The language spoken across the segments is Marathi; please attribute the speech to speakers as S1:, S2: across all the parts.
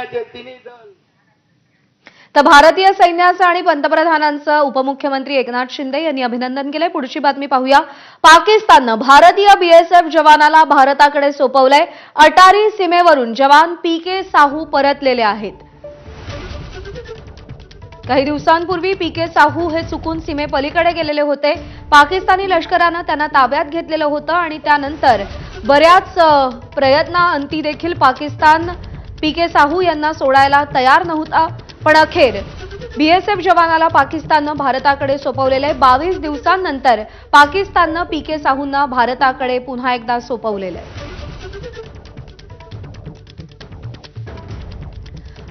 S1: सैन्याचे तिन्ही दल
S2: तर भारतीय सैन्याचं आणि पंतप्रधानांचं उपमुख्यमंत्री एकनाथ शिंदे यांनी अभिनंदन केले। पुढची बातमी पाहूया। पाकिस्ताननं भारतीय बीएसएफ जवानाला भारताकडे सोपवलंय। अटारी सीमेवरून जवान पीके साहू परतलेले आहेत। काही दिवसांपूर्वी पीके साहू हे चुकून सीमेपलीकडे गेलेले होते। पाकिस्तानी लष्करानं त्यांना ताब्यात घेतलेलं होतं आणि त्यानंतर बऱ्याच प्रयत्नांती देखील पाकिस्तान पीके साहू यांना सोडायला तयार नव्हता, पण अखेर बीएसएफ जवानाला पाकिस्ताननं भारताकडे सोपवलेले। 22 दिवसांनंतर पाकिस्ताननं पीके साहूंना भारताकडे पुन्हा एकदा सोपवलेले।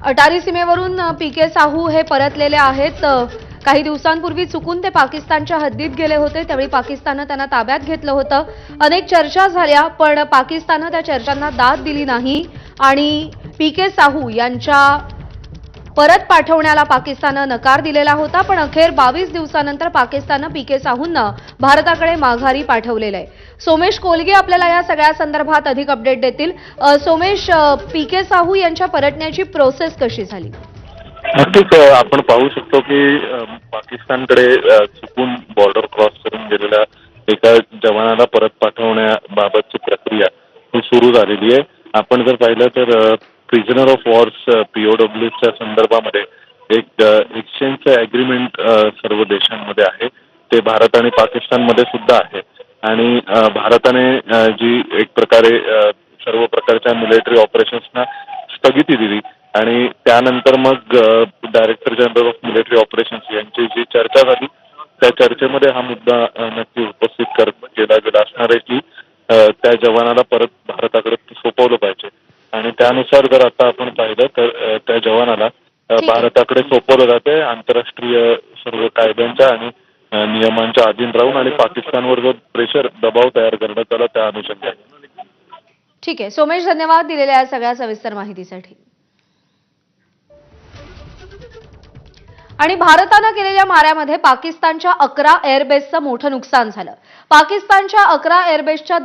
S2: अटारी सीमेवरून पीके साहू हे परतलेले आहेत। काही दिवसांपूर्वी चुकून ते पाकिस्तानच्या हद्दीत गेले होते, त्यावेळी पाकिस्ताननं त्यांना ताब्यात घेतलं होतं। अनेक चर्चा झाल्या, पण पाकिस्ताननं त्या चर्चांना दाद दिली नाही आणि पीके साहू यांच्या परत पाठवण्याला पाकिस्ताननं नकार दिलेला होता। पण अखेर 22 दिवसांनंतर पाकिस्ताननं पीके साहूंना भारताकडे माघारी पाठवलेलं आहे। सोमेश कोलगे आपल्याला या सगळ्या संदर्भात अधिक अपडेट देतील। सोमेश, पीके साहू यांच्या परतण्याची प्रोसेस कशी झाली?
S3: नक्कीच आपण पाहू शकतो की पाकिस्तानकडे चुकून बॉर्डर क्रॉस करून गेलेल्या एका जवानाला परत पाठवण्याबाबतची प्रक्रिया ही सुरू झालेली आहे। आपण जर पाहिलं तर प्रिझनर ऑफ वॉर्स पीओडब्ल्यूच्या संदर्भामध्ये एक एक्सचेंजचं अग्रीमेंट सर्व देशांमध्ये आहे, ते भारत आणि पाकिस्तानमध्ये सुद्धा आहे। आणि भारताने जी एक प्रकारे सर्व प्रकारच्या मिलिटरी ऑपरेशन्सना स्थगिती दिली आणि त्यानंतर मग director general of military operations यांची जी चर्चा झाली, त्या चर्चेमध्ये हा मुद्दा नक्की उपस्थित केला गेला असणार आहे की त्या जवानाला परत भारताकडे सोपवलं पाहिजे। आणि त्यानुसार जर आता आपण पाहिलं तर त्या जवानाला भारताकडे सोपवलं जाते आंतरराष्ट्रीय सर्व कायद्यांच्या आणि नियमांच्या अधीन राहून, आणि पाकिस्तानवर जो प्रेशर दबाव तयार करण्यात आला त्या अनुषंगाने।
S2: ठीक आहे सोमेश, धन्यवाद दिलेल्या सगळ्या सविस्तर माहितीसाठी। आणि भारतानं केलेल्या माऱ्यामध्ये पाकिस्तानच्या 11 एअरबेसचं मोठं नुकसान झालं। पाकिस्तानच्या 11 एअरबेसच्या